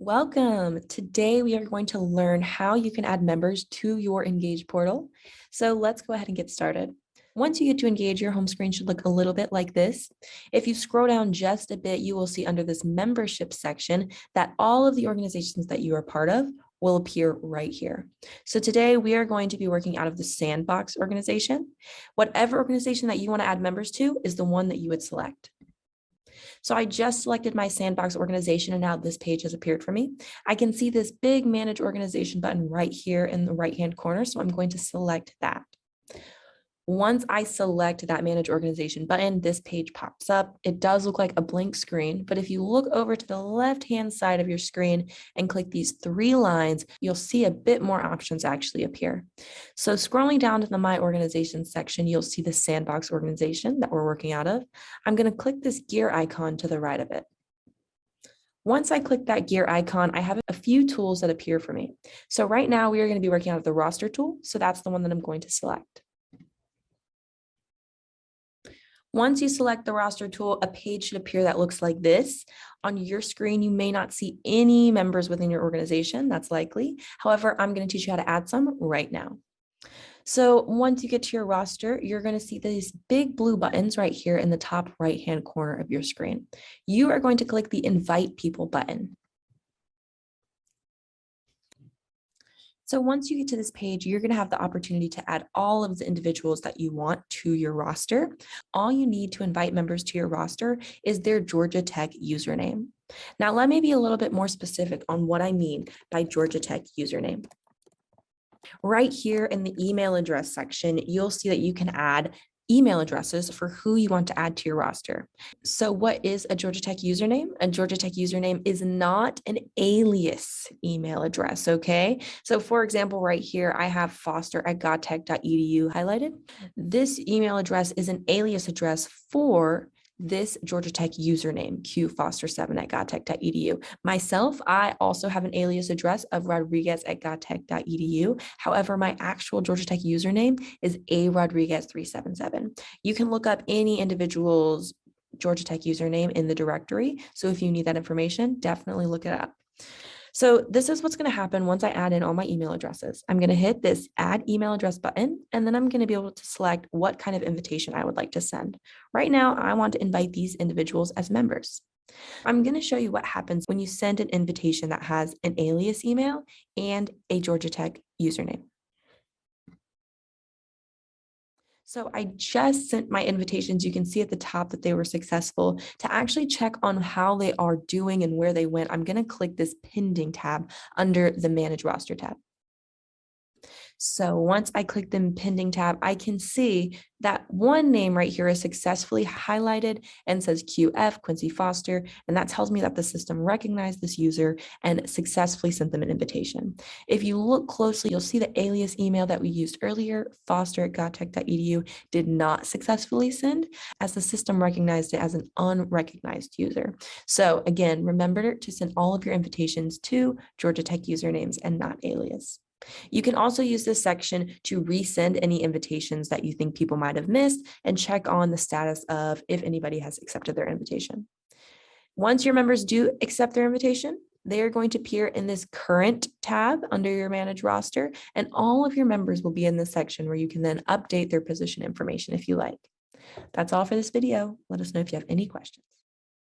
Welcome. Today we are going to learn how you can add members to your Engage portal. So let's go ahead and get started. Once you get to Engage, your home screen should look a little bit like this. If you scroll down just a bit, you will see under this membership section that all of the organizations that you are part of will appear right here. So today we are going to be working out of the Sandbox organization. Whatever organization that you want to add members to is the one that you would select. So I just selected my Sandbox organization and now this page has appeared for me. I can see this big Manage Organization button right here in the right-hand corner. So I'm going to select that. Once I select that Manage Organization button, this page pops up. It does look like a blank screen, but if you look over to the left-hand side of your screen and click these three lines, you'll see a bit more options actually appear. So scrolling down to the My Organization section, you'll see the Sandbox organization that we're working out of. I'm going to click this gear icon to the right of it. Once I click that gear icon, I have a few tools that appear for me. So right now we are going to be working out of the roster tool. So that's the one that I'm going to select. Once you select the roster tool, a page should appear that looks like this. On your screen, you may not see any members within your organization. That's likely. However, I'm going to teach you how to add some right now. So once you get to your roster, you're going to see these big blue buttons right here in the top right-hand corner of your screen. You are going to click the Invite People button. So once you get to this page, you're going to have the opportunity to add all of the individuals that you want to your roster. All you need to invite members to your roster is their Georgia Tech username. Now, let me be a little bit more specific on what I mean by Georgia Tech username. Right here in the email address section, you'll see that you can add email addresses for who you want to add to your roster. So what is a Georgia Tech username? A Georgia Tech username is not an alias email address, okay? So for example, right here, I have foster@godtech.edu highlighted. This email address is an alias address for this Georgia Tech username, qfoster7@godtech.edu. Myself, I also have an alias address of rodriguez@godtech.edu. However, my actual Georgia Tech username is arodriguez377. You can look up any individual's Georgia Tech username in the directory. So if you need that information, definitely look it up. So this is what's going to happen once I add in all my email addresses. I'm going to hit this Add Email Address button, and then I'm going to be able to select what kind of invitation I would like to send. Right now, I want to invite these individuals as members. I'm going to show you what happens when you send an invitation that has an alias email and a Georgia Tech username. So I just sent my invitations. You can see at the top that they were successful. To actually check on how they are doing and where they went, I'm going to click this pending tab under the Manage Roster tab. So once I click the pending tab, I can see that one name right here is successfully highlighted and says QF, Quincy Foster, and that tells me that the system recognized this user and successfully sent them an invitation. If you look closely, you'll see the alias email that we used earlier, foster@godtech.edu, did not successfully send as the system recognized it as an unrecognized user. So again, remember to send all of your invitations to Georgia Tech usernames and not alias. You can also use this section to resend any invitations that you think people might have missed and check on the status of if anybody has accepted their invitation. Once your members do accept their invitation, they are going to appear in this Current tab under your Manage Roster, and all of your members will be in this section where you can then update their position information if you like. That's all for this video. Let us know if you have any questions.